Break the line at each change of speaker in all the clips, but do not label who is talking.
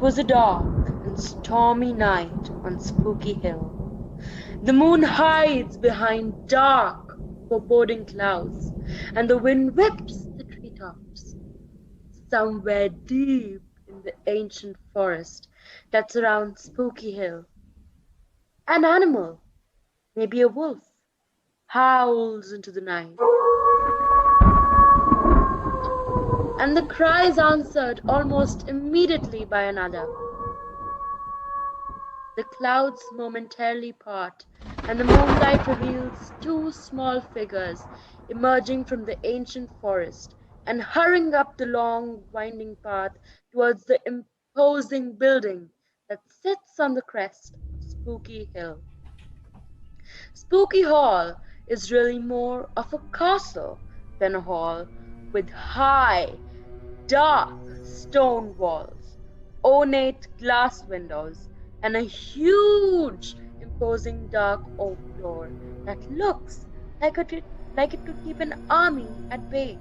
was a dark and stormy night on Spooky Hill. The moon hides behind dark, foreboding clouds, and the wind whips the treetops. Somewhere deep in the ancient forest that surrounds Spooky Hill, an animal, maybe a wolf, howls into the night, and the cry is answered almost immediately by another. The clouds momentarily part, and the moonlight reveals two small figures emerging from the ancient forest and hurrying up the long, winding path towards the imposing building that sits on the crest of Spooky Hill. Spooky Hall is really more of a castle than a hall, with high, dark stone walls, ornate glass windows, and a huge, imposing dark oak door that looks like it could keep an army at bay.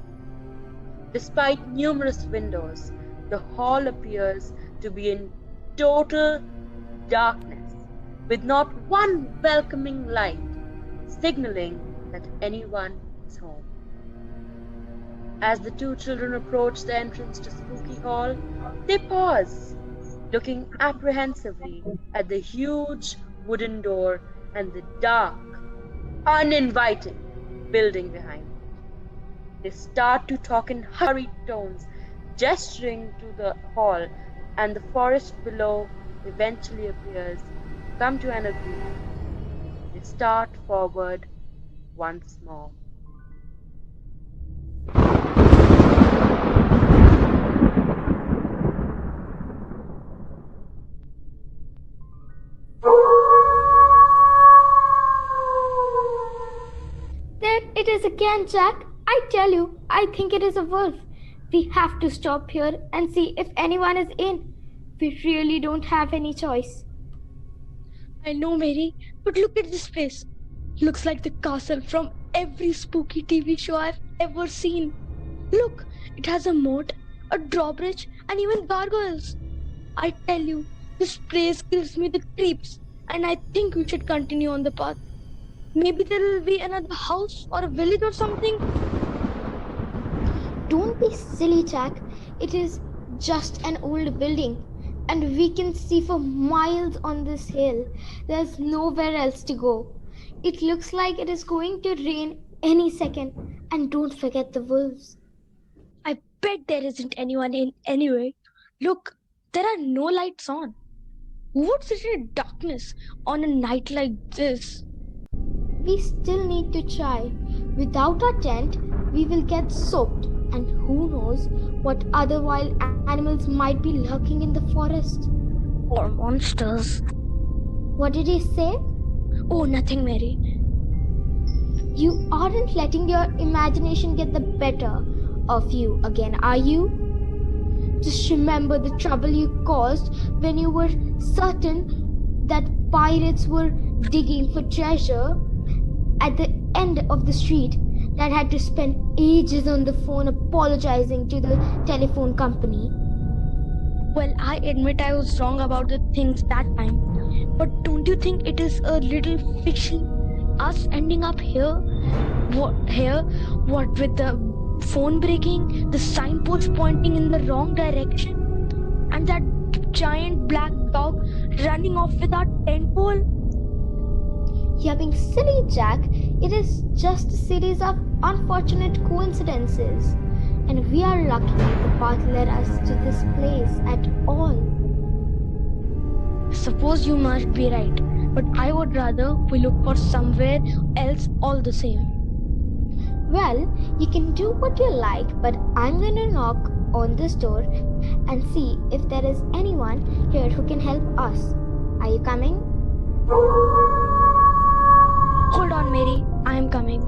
Despite numerous windows, the hall appears to be in total darkness, with not one welcoming light signaling that anyone is home. As the two children approach the entrance to Spooky Hall, they pause, looking apprehensively at the huge wooden door and the dark, uninviting building behind it. They start to talk in hurried tones, gesturing to the hall, and the forest below eventually appears to come to an agreement. They start forward once more.
There it is again, Jack. I tell you, I think it is a wolf. We have to stop here and see if anyone is in. We really don't have any choice.
I know, Mary, but look at this place. Looks like the castle from every spooky TV show I've ever seen. Look, it has a moat, a drawbridge, and even gargoyles. I tell you, this place gives me the creeps, and I think we should continue on the path. Maybe there will be another house or a village or something.
Don't be silly, Jack. It is just an old building, and we can see for miles on this hill. There's nowhere else to go. It looks like it is going to rain any second, and don't forget the wolves.
I bet there isn't anyone in anyway. Look, there are no lights on. Who would sit in darkness on a night like this?
We still need to try. Without our tent, we will get soaked, and who knows what other wild animals might be lurking in the forest.
Or monsters.
What did he say?
Oh, nothing, Mary.
You aren't letting your imagination get the better of you again, are you? Just remember the trouble you caused when you were certain that pirates were digging for treasure at the end of the street, that had to spend ages on the phone apologizing to the telephone company.
Well, I admit I was wrong about the things that time. But don't you think it is a little fishy? Us ending up here? What with the phone breaking, the signpost pointing in the wrong direction, and that giant black dog running off with our tent pole?
You're being silly, Jack. It is just a series of unfortunate coincidences. And we are lucky the path led us to this place at all.
Suppose you must be right, but I would rather we look for somewhere else all the same.
Well, you can do what you like, but I'm going to knock on this door and see if there is anyone here who can help us. Are you coming?
Hold on, Mary. I am coming.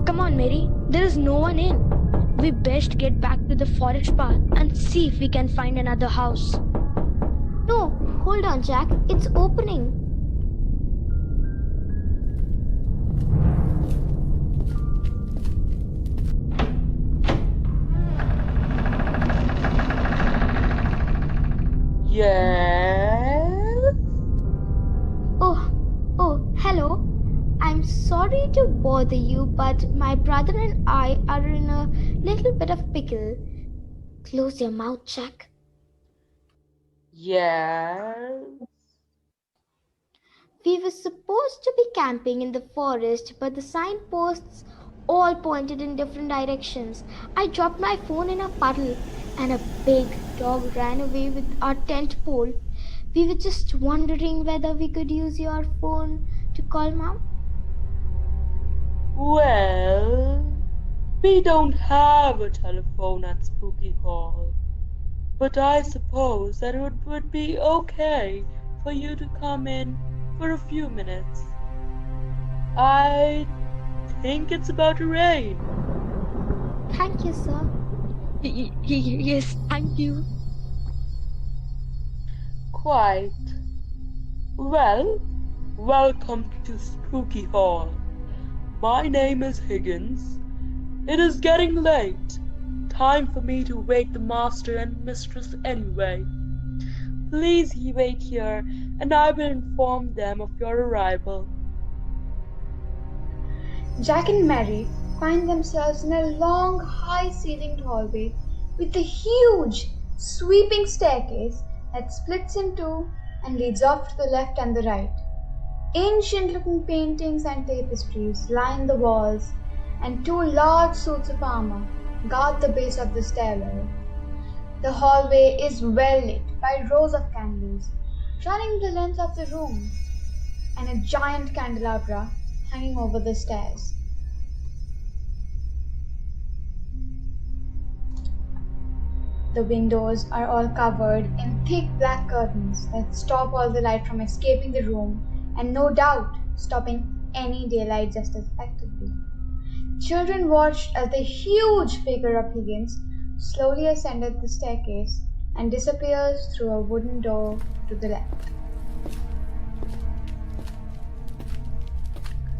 Come on, Mary. There is no one in. We best get back to the forest path and see if we can find another house.
No, hold on, Jack. It's opening.
Yes?
Oh, oh, hello. I'm sorry to bother you, but my brother and I are in a little bit of pickle. Close your mouth, Jack.
Yes?
We were supposed to be camping in the forest, but the signposts all pointed in different directions. I dropped my phone in a puddle, and a big dog ran away with our tent pole. We were just wondering whether we could use your phone to call mom.
Well, we don't have a telephone at Spooky Hall, but I suppose that it would be okay for you to come in for a few minutes. I think it's about to rain.
Thank you, sir.
Yes, thank you.
Quite. Well, welcome to Spooky Hall. My name is Higgins. It is getting late. Time for me to wake the master and mistress anyway. Please wait here, and I will inform them of your arrival.
Jack and Mary find themselves in a long, high ceilinged hallway with a huge, sweeping staircase that splits in two and leads off to the left and the right. Ancient looking paintings and tapestries line the walls, and two large suits of armor guard the base of the stairwell. The hallway is well lit by rows of candles running the length of the room and a giant candelabra hanging over the stairs. The windows are all covered in thick black curtains that stop all the light from escaping the room and no doubt stopping any daylight just as effectively. Children watched as the huge figure of Higgins slowly ascended the staircase and disappears through a wooden door to the left.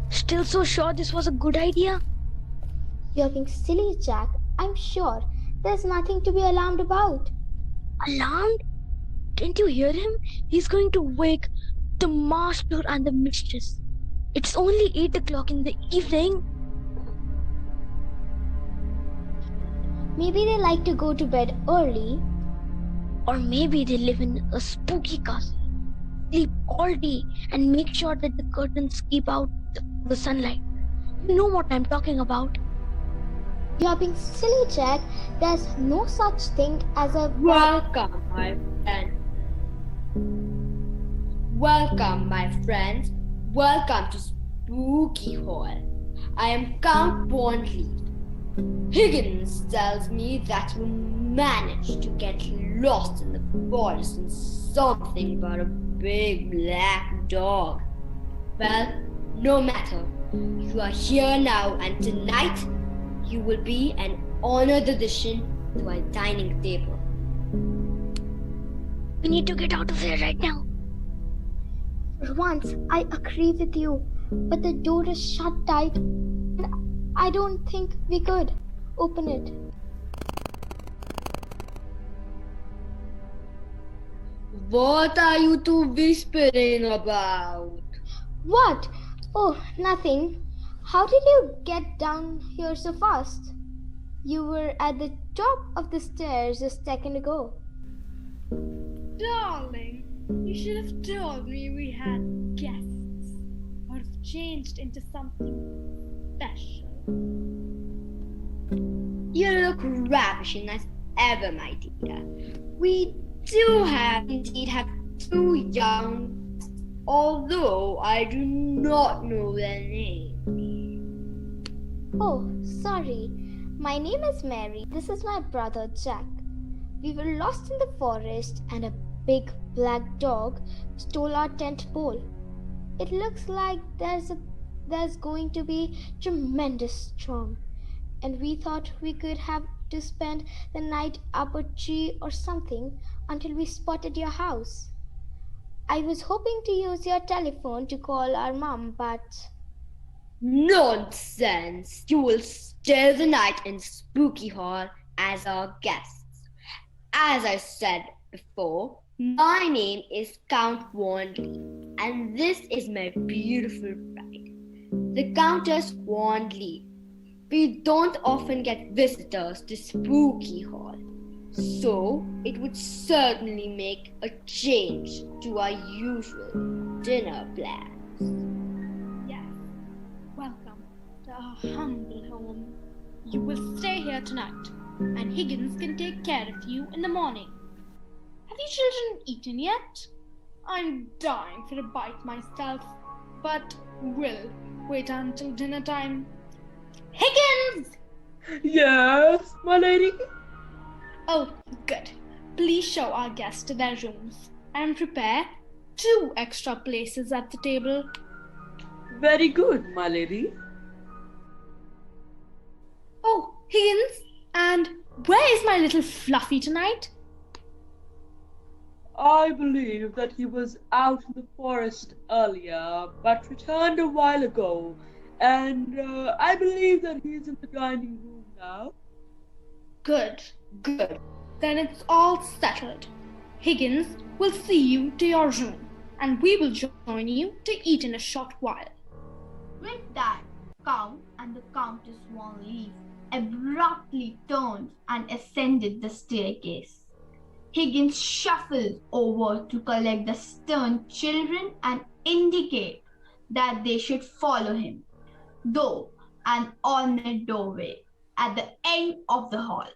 Still so sure this was a good idea?
You're being silly, Jack. I'm sure there's nothing to be alarmed about.
Alarmed? Didn't you hear him? He's going to wake the master and the mistress. It's only 8 o'clock in the evening.
Maybe they like to go to bed early.
Or maybe they live in a spooky castle, sleep all day, and make sure that the curtains keep out the sunlight. You know what I'm talking about.
You're being silly, Jack. There's no such thing as a
Welcome, my friend. Welcome, my friends. Welcome to Spooky Hall. I am Count Bondleaf. Higgins tells me that you managed to get lost in the forest and something about a big black dog. Well, no matter. You are here now, and tonight you will be an honored addition to our dining table.
We need to get out of here right now.
For once, I agree with you, but the door is shut tight. And I don't think we could open it.
What are you two whispering about?
What? Oh, nothing. How did you get down here so fast? You were at the top of the stairs a second ago.
Darling, you should have told me we had guests. I would have changed into something special.
You look ravishing as ever, my dear. We do indeed have two young, although I do not know their names.
Oh, sorry. My name is Mary. This is my brother Jack. We were lost in the forest and a big black dog stole our tent pole. It looks like there's going to be tremendous storm, and we thought we could have to spend the night up a tree or something until we spotted your house. I was hoping to use your telephone to call our mom, but
Nonsense! You will stay the night in Spooky Hall as our guests. As I said before, My name is Count Wandley, and this is my beautiful bride, the Countess Wandley. We don't often get visitors to Spooky Hall, so it would certainly make a change to our usual dinner plans.
Yes, welcome to our humble home. You will stay here tonight, and Higgins can take care of you in the morning. Have you children eaten yet? I'm dying for a bite myself, but will wait until dinner time. Higgins!
Yes, my lady.
Oh, good. Please show our guests to their rooms and prepare 2 extra places at the table.
Very good, my lady.
Oh, Higgins, and where is my little Fluffy tonight?
I believe that he was out in the forest earlier, but returned a while ago, and I believe that he's in the dining room now.
Good, good. Then it's all settled. Higgins will see you to your room, and we will join you to eat in a short while.
With that, Count and the Countess Von Leaf abruptly turned and ascended the staircase. Higgins shuffled over to collect the stern children and indicate that they should follow him, though an ornate doorway at the end of the hall.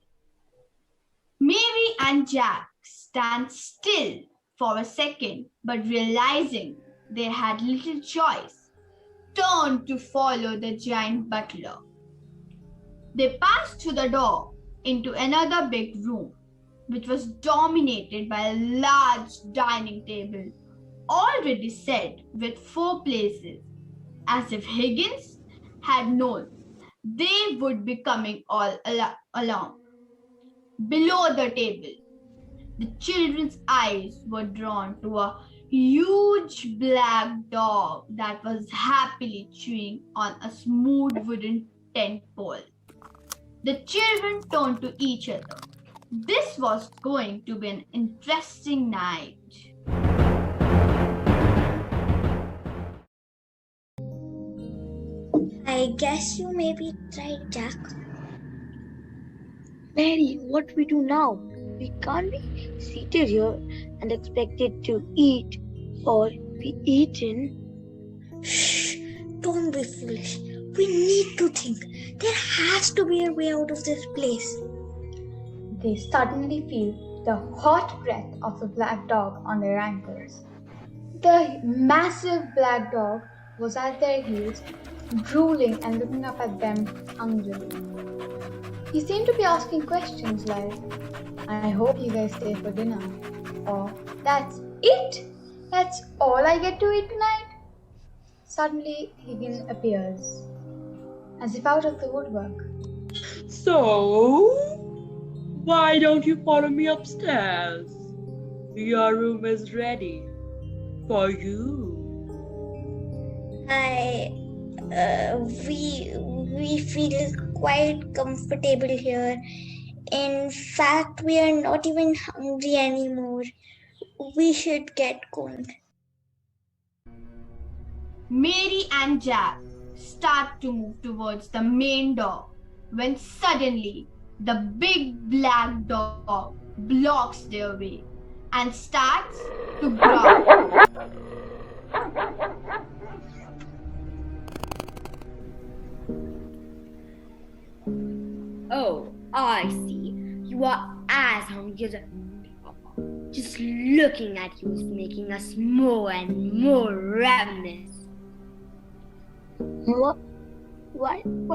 Mary and Jack stand still for a second, but realizing they had little choice, turned to follow the giant butler. They passed through the door into another big room, which was dominated by a large dining table, already set with 4 places, as if Higgins had known they would be coming all along. Below the table, the children's eyes were drawn to a huge black dog that was happily chewing on a smooth wooden tent pole. The children turned to each other. This was going to be an interesting night.
I guess you may be right, Jack.
Mary, what we do now? We can't be seated here and expected to eat or be eaten.
Shh! Don't be foolish. We need to think. There has to be a way out of this place.
They suddenly feel the hot breath of the black dog on their ankles. The massive black dog was at their heels, drooling and looking up at them hungrily. He seemed to be asking questions like, I hope you guys stay for dinner, or that's it? That's all I get to eat tonight? Suddenly, Higgins appears, as if out of the woodwork.
So, why don't you follow me upstairs? Your room is ready for you.
We feel quite comfortable here. In fact, we are not even hungry anymore. We should get going.
Mary and Jack start to move towards the main door when suddenly the big black dog blocks their way and starts to growl.
Oh, I see. You are as hungry as a dog. Just looking at you is making us more and more ravenous.
What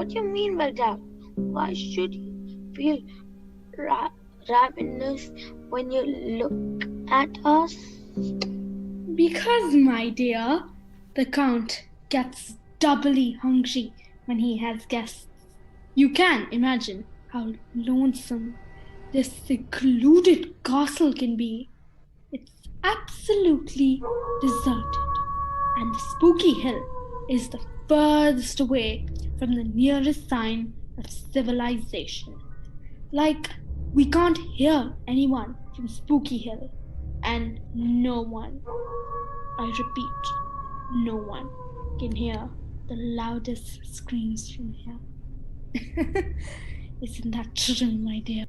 do you mean by that? Why should you feel ravenous when you look at us?
Because, my dear, the Count gets doubly hungry when he has guests. You can imagine how lonesome this secluded castle can be. It's absolutely deserted, and the spooky hill is the furthest away from the nearest sign of civilization. Like, we can't hear anyone from Spooky Hill. and no one, I repeat, no one can hear the loudest screams from here. Isn't that true, my dear?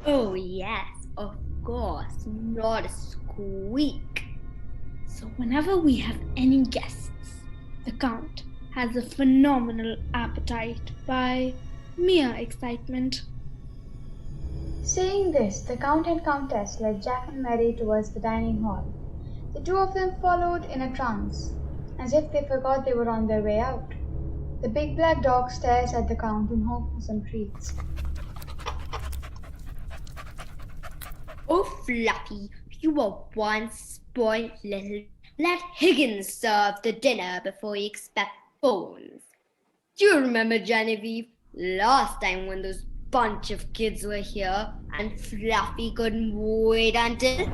Oh, yes, of course, not a squeak.
So, whenever we have any guests, the Count has a phenomenal appetite by mere excitement.
Saying this, the Count and Countess led Jack and Mary towards the dining hall. The two of them followed in a trance, as if they forgot they were on their way out. The big black dog stares at the Count in hope for some treats.
Oh, Fluffy, you were one spoiled little. Let Higgins serve the dinner before you expect phones. Do you remember, Genevieve, last time when those bunch of kids were here and Fluffy couldn't wait until...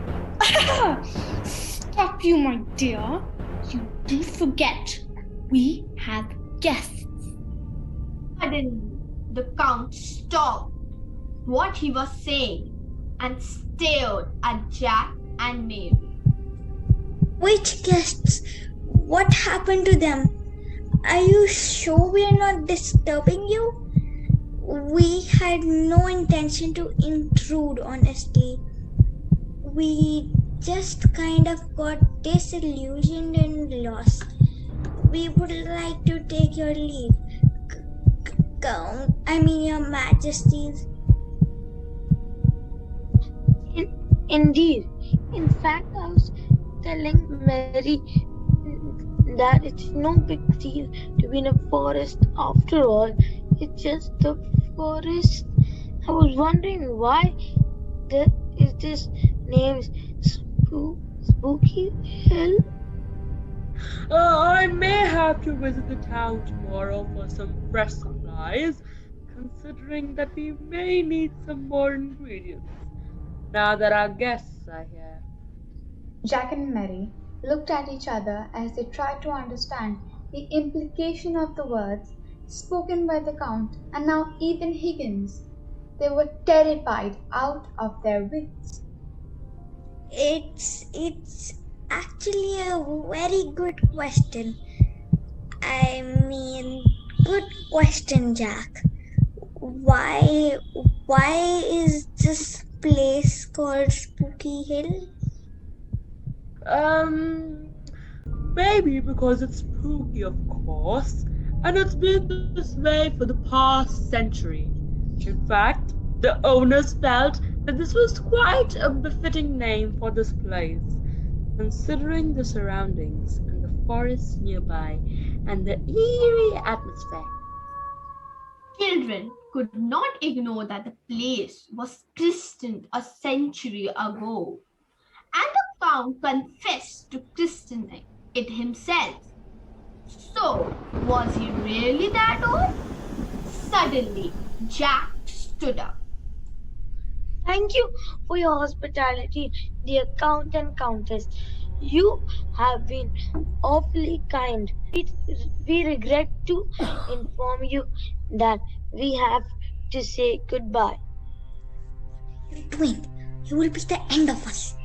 Stop you, my dear. You do forget we have guests.
Suddenly, the Count stopped what he was saying and stared at Jack and Mary.
Which guests? What happened to them? Are you sure we are not disturbing you? We had no intention to intrude, honestly. We just kind of got disillusioned and lost. We would like to take your leave. Your Majesties.
Indeed. In fact, I was telling Mary that it's no big deal to be in a forest after all. It's just the forest. I was wondering why there is this name Spooky Hill.
I may have to visit the town tomorrow for some fresh supplies, considering that we may need some more ingredients now that our guests are here.
Jack and Mary looked at each other as they tried to understand the implication of the words spoken by the Count and now even Higgins. They were terrified out of their wits.
It's actually a very good question. Good question, Jack. Why is this place called Spooky Hill?
Maybe because it's spooky, of course, and it's been this way for the past century. In fact, the owners felt that this was quite a befitting name for this place, considering the surroundings and the forests nearby and the eerie atmosphere.
Children could not ignore that the place was christened a century ago, and the Count confessed to christening it himself. So, was he really that old? Suddenly, Jack stood up.
Thank you for your hospitality, dear Count and Countess. You have been awfully kind. We regret to inform you that we have to say goodbye.
You're doing? You will be the end of us.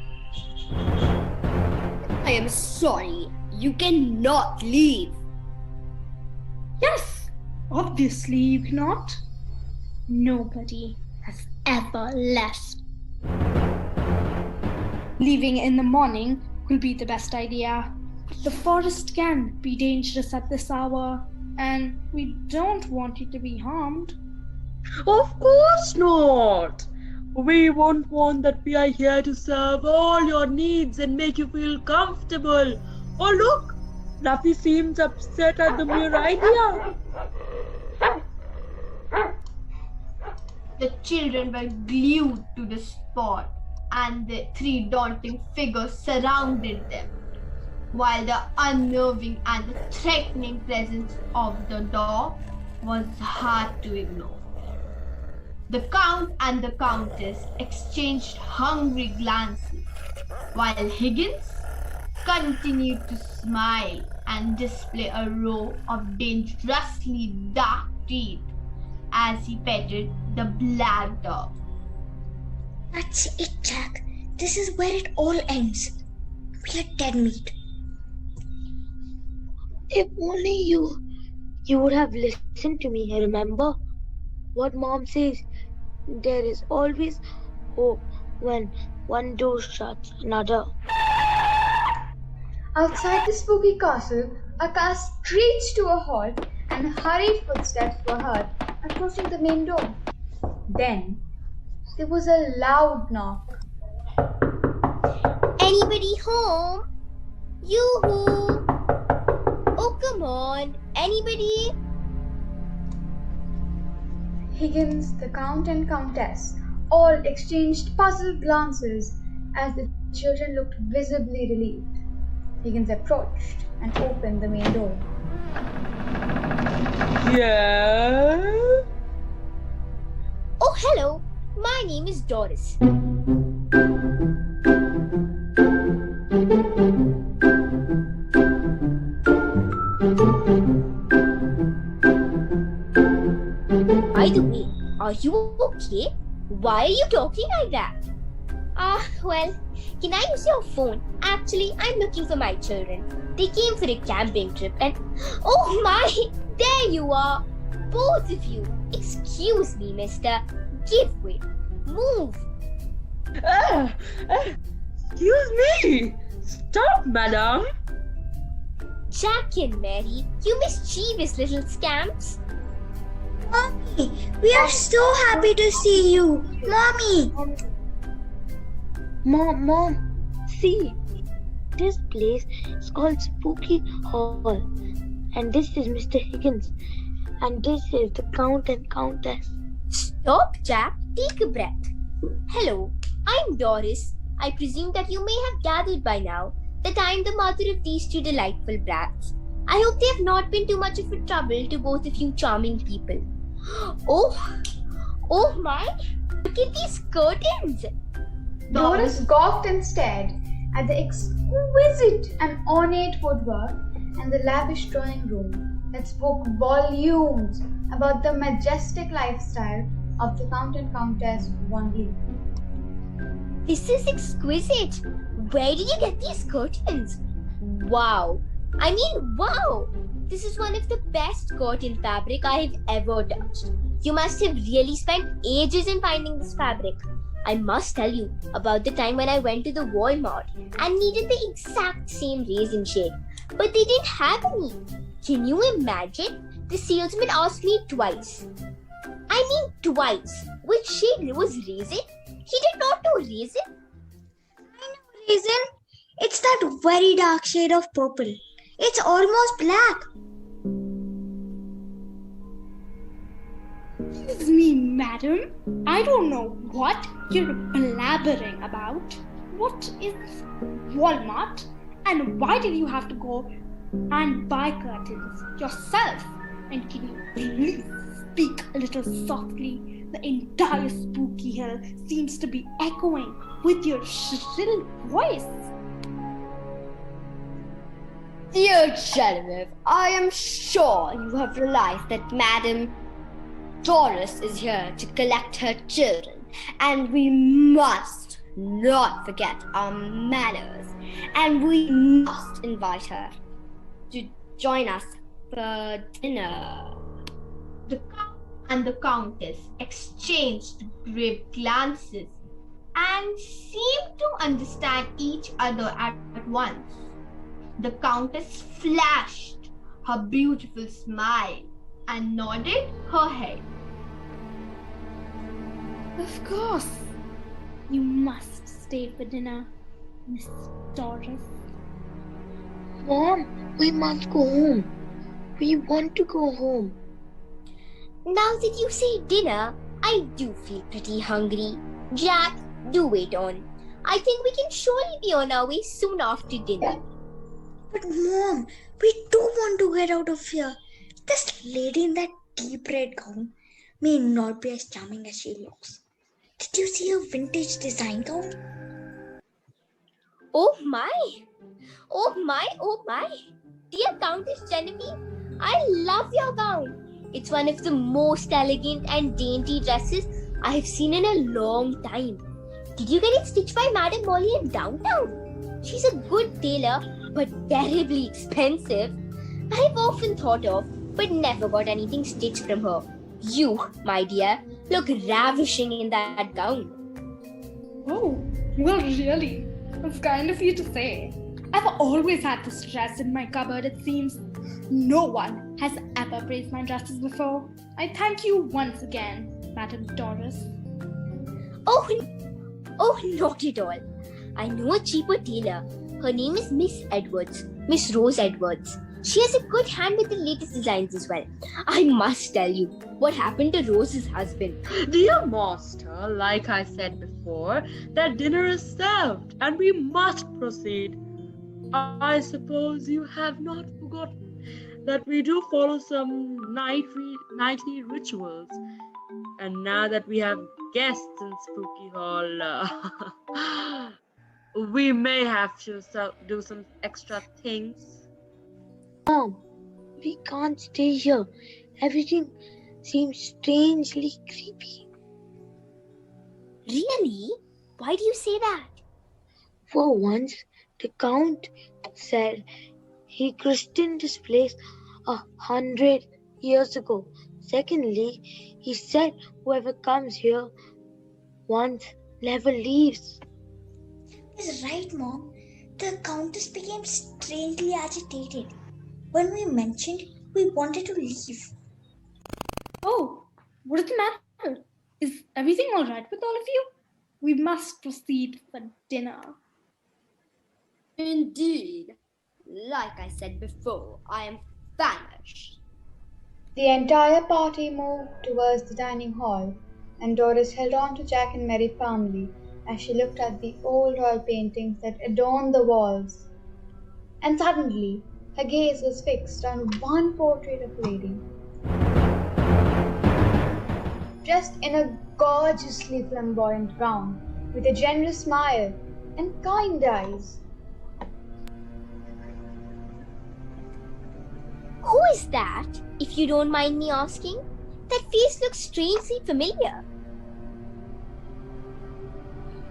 I am sorry, you cannot leave.
Yes, obviously you cannot. Nobody has ever left. Leaving in the morning will be the best idea. The forest can be dangerous at this hour, and we don't want you to be harmed.
Of course not! We won't want that. We are here to serve all your needs and make you feel comfortable. Oh, look! Fluffy seems upset at the mere idea.
The children were glued to the spot, and the three daunting figures surrounded them, while the unnerving and the threatening presence of the dog was hard to ignore. The Count and the Countess exchanged hungry glances, while Higgins continued to smile and display a row of dangerously dark teeth as he petted the black dog.
That's it, Jack. This is where it all ends. We are dead meat.
If only you would have listened to me, remember? What Mom says, there is always hope when one door shuts another.
Outside the spooky castle, a car screeched to a halt and hurried footsteps were heard approaching the main door. Then there was a loud knock.
Anybody home? Yoo-hoo! Oh, come on. Anybody?
Higgins, the Count and Countess all exchanged puzzled glances as the children looked visibly relieved. Higgins approached and opened the main door.
Yeah?
Oh, hello. My name is Doris. By the way, are you okay? Why are you talking like that? Well, can I use your phone? Actually, I'm looking for my children. They came for a camping trip and... Oh my! There you are! Both of you! Excuse me, mister. Give way. Move!
Excuse me! Stop, madam!
Jack and Mary, you mischievous little scamps.
Mommy, we are so happy to see you. Mommy!
Mom, see, this place is called Spooky Hall, and this is Mr. Higgins, and this is the Count and Countess.
Stop, Jack. Take a breath. Hello, I'm Doris. I presume that you may have gathered by now that I am the mother of these two delightful brats. I hope they have not been too much of a trouble to both of you charming people. Oh my! Look at these curtains!
Doris gawked and stared at the exquisite and ornate woodwork and the lavish drawing room that spoke volumes about the majestic lifestyle of the Count and Countess Von Lee.
This is exquisite. Where did you get these curtains? Wow. I mean, wow. This is one of the best curtain fabric I have ever touched. You must have really spent ages in finding this fabric. I must tell you about the time when I went to the Walmart and needed the exact same raisin shade, but they didn't have any. Can you imagine? The salesman asked me twice. I mean twice. Which shade was raisin? He did not know raisin.
Raisin? It's that very dark shade of purple. It's almost black.
Excuse me, madam. I don't know what you're blabbering about. What is Walmart? And why did you have to go and buy curtains yourself? And can you please speak a little softly? The entire spooky hill seems to be echoing with your shrill voice.
Dear Genevieve, I am sure you have realized that Madame Doris is here to collect her children, and we must not forget our manners, and we must invite her to join us for dinner.
The Count and the Countess exchanged grave glances and seemed to understand each other at once. The Countess flashed her beautiful smile and nodded her head.
Of course. You must stay for dinner, Miss Doris.
Mom, we must go home. We want to go home.
Now that you say dinner, I do feel pretty hungry. Jack, do wait on. I think we can surely be on our way soon after dinner.
But Mom, we do want to get out of here. This lady in that deep red gown may not be as charming as she looks. Did you see her vintage design gown?
Oh my! Oh my! Oh my! Dear Countess Genevieve, I love your gown. It's one of the most elegant and dainty dresses I have seen in a long time.
Did you get it stitched by Madame Molly in downtown? She's a good tailor, but terribly expensive. I've often thought of, but never got anything stitched from her. You, my dear, look ravishing in that gown.
Oh, well, really? That's kind of you to say. I've always had this dress in my cupboard, it seems. No one has ever praised my dresses before. I thank you once again, Madame Doris.
Oh, not at all. I know a cheaper tailor. Her name is Miss Edwards, Miss Rose Edwards. She has a good hand with the latest designs as well. I must tell you, what happened to Rose's husband?
Dear master, like I said before, that dinner is served and we must proceed. I suppose you have not forgotten that we do follow some nightly rituals. And now that we have guests in Spooky Hall, we may have to do some extra things.
Mom, we can't stay here. Everything seems strangely creepy.
Really? Why do you say that?
For once, the Count said he christened this place 100 years ago. Secondly, he said whoever comes here once never leaves.
Is right, Mom. The Countess became strangely agitated. When we mentioned we wanted to leave.
Oh, what is the matter? Is everything all right with all of you? We must proceed for dinner.
Indeed. Like I said before, I am famished.
The entire party moved towards the dining hall, and Doris held on to Jack and Mary firmly as she looked at the old oil paintings that adorned the walls. And suddenly, her gaze was fixed on one portrait of a lady, dressed in a gorgeously flamboyant gown, with a generous smile and kind eyes.
Who is that, if you don't mind me asking? That face looks strangely familiar.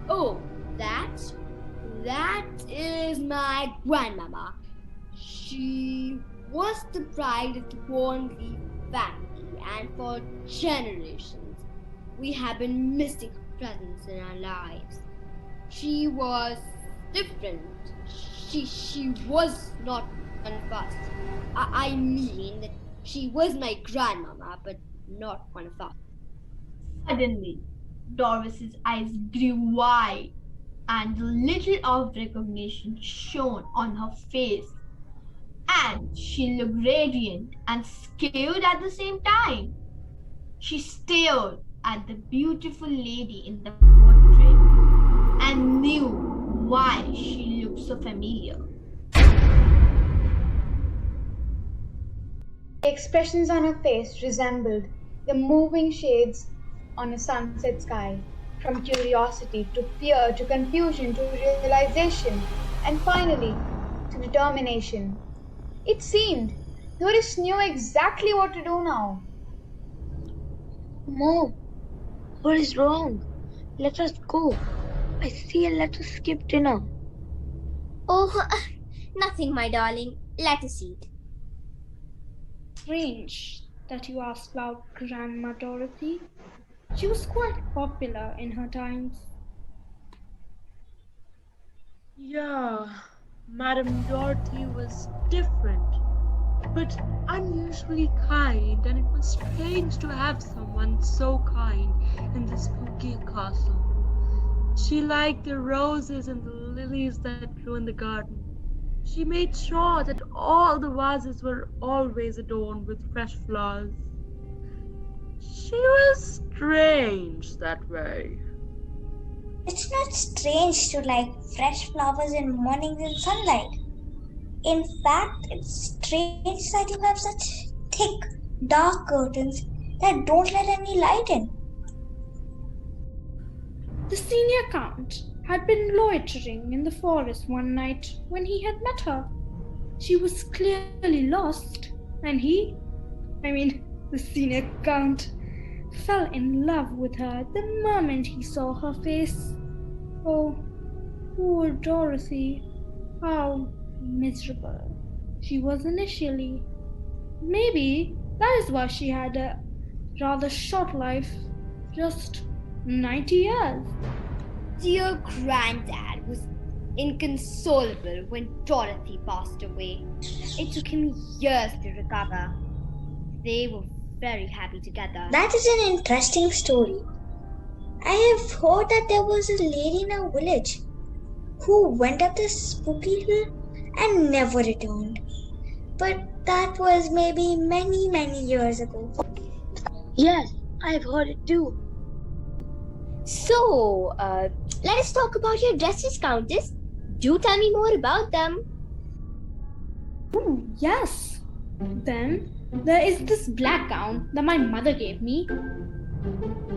Oh, that is my grandmama. She was the pride of the Warnley family, and for generations we have been missing her presence in our lives. She was different. She was not one of us. I mean that she was my grandmama, but not one of us.
Suddenly, Doris's eyes grew wide, and a little of recognition shone on her face. And she looked radiant and scared at the same time. She stared at the beautiful lady in the portrait and knew why she looked so familiar.
The expressions on her face resembled the moving shades on a sunset sky, from curiosity to fear to confusion to realization, and finally to determination. It seemed Doris knew exactly what to do now.
Mom, what is wrong? Let us go. I see let us skip dinner.
Oh, nothing, my darling. Let us eat.
Strange that you asked about Grandma Dorothy. She was quite popular in her times.
Yeah, Madame Dorothy was different, but unusually kind, and it was strange to have someone so kind in the spooky castle. She liked the roses and the lilies that grew in the garden. She made sure that all the vases were always adorned with fresh flowers. She was strange that way.
It's not strange to like fresh flowers in mornings in sunlight. In fact, it's strange that you have such thick, dark curtains that don't let any light in.
The senior count had been loitering in the forest one night when he had met her. She was clearly lost, and the senior count, fell in love with her the moment he saw her face. Oh, poor Dorothy. How miserable she was initially. Maybe that is why she had a rather short life, just 90 years.
Dear Granddad was inconsolable when Dorothy passed away. It took him years to recover. They were very happy together.
That is an interesting story. I have heard that there was a lady in our village who went up the spooky hill and never returned. But that was maybe many, many years ago.
Yes, I've heard it too.
So, let us talk about your dresses, Countess. Do tell me more about them.
Oh, yes. Then there is this black gown that my mother gave me.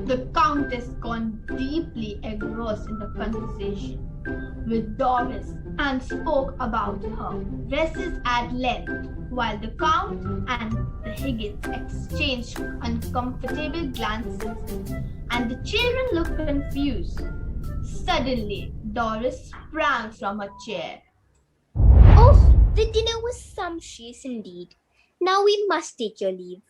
The Countess gone deeply engrossed in the conversation with Doris and spoke about her dresses at length, while the Count and the Higgins exchanged uncomfortable glances, and the children looked confused. Suddenly, Doris sprang from her chair.
Oh, the dinner was sumptuous indeed. Now we must take your leave.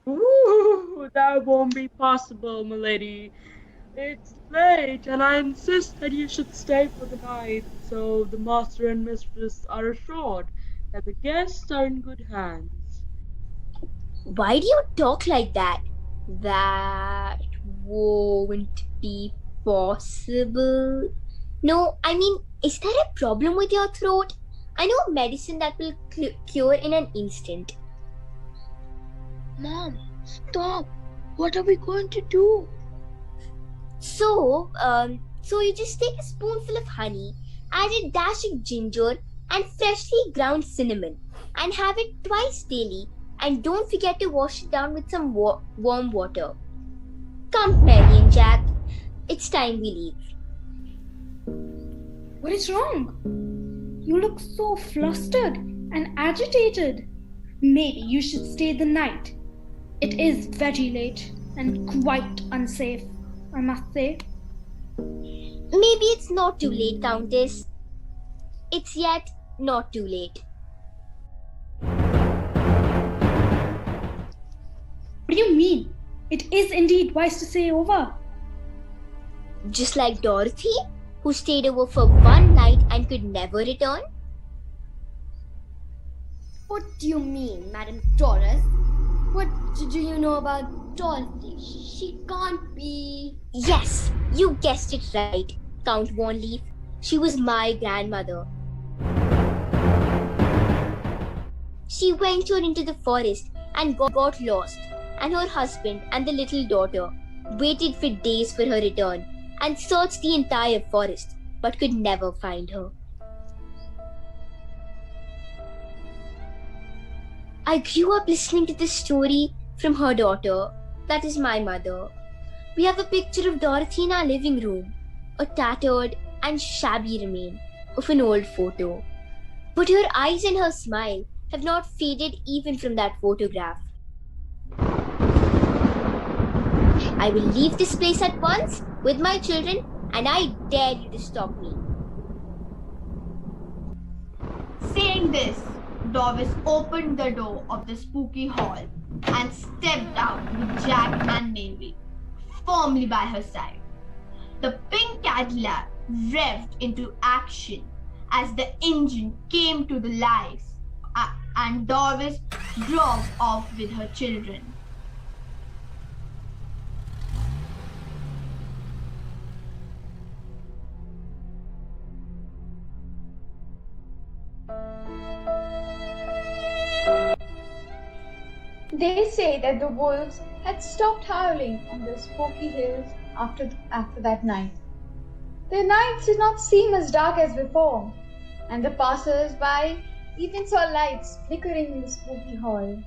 Ooh, that won't be possible, milady. It's late, and I insist that you should stay for the night, so the master and mistress are assured that the guests are in good hands.
Why do you talk like that? That won't be possible. No, I mean, is there a problem with your throat? I know a medicine that will cure in an instant.
Mom, stop. What are we going to do?
So you just take a spoonful of honey, add a dash of ginger and freshly ground cinnamon, and have it twice daily. And don't forget to wash it down with some warm water. Come, Mary and Jack. It's time we leave.
What is wrong? You look so flustered and agitated. Maybe you should stay the night. It is very late and quite unsafe, I must say.
Maybe it's not too late, Countess. It's yet not too late.
What do you mean? It is indeed wise to stay over.
Just like Dorothy, who stayed over for one night and could never return?
What do you mean, Madam Doris? What do you know about Dorothy? She can't be...
Yes, you guessed it right, Count Warnleaf. She was my grandmother. She ventured into the forest and got lost, and her husband and the little daughter waited for days for her return and searched the entire forest but could never find her. I grew up listening to this story from her daughter, that is my mother. We have a picture of Dorothy in our living room, a tattered and shabby remain of an old photo. But her eyes and her smile have not faded even from that photograph. I will leave this place at once with my children, and I dare you to stop me.
Saying this, Doris opened the door of the spooky hall and stepped out with Jack and Mary firmly by her side. The pink Cadillac revved into action as the engine came to the life, and Doris drove off with her children.
They say that the wolves had stopped howling on the spooky hills after that night. The nights did not seem as dark as before, and the passers-by even saw lights flickering in the spooky hall.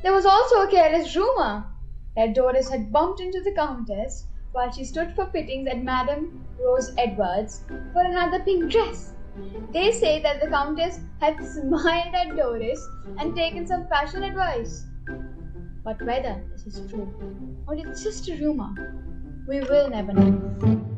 There was also a careless rumor that Doris had bumped into the Countess while she stood for fittings at Madame Rose Edwards for another pink dress. They say that the Countess had smiled at Doris and taken some fashion advice. But whether this is true or it's just a rumor, We will never know.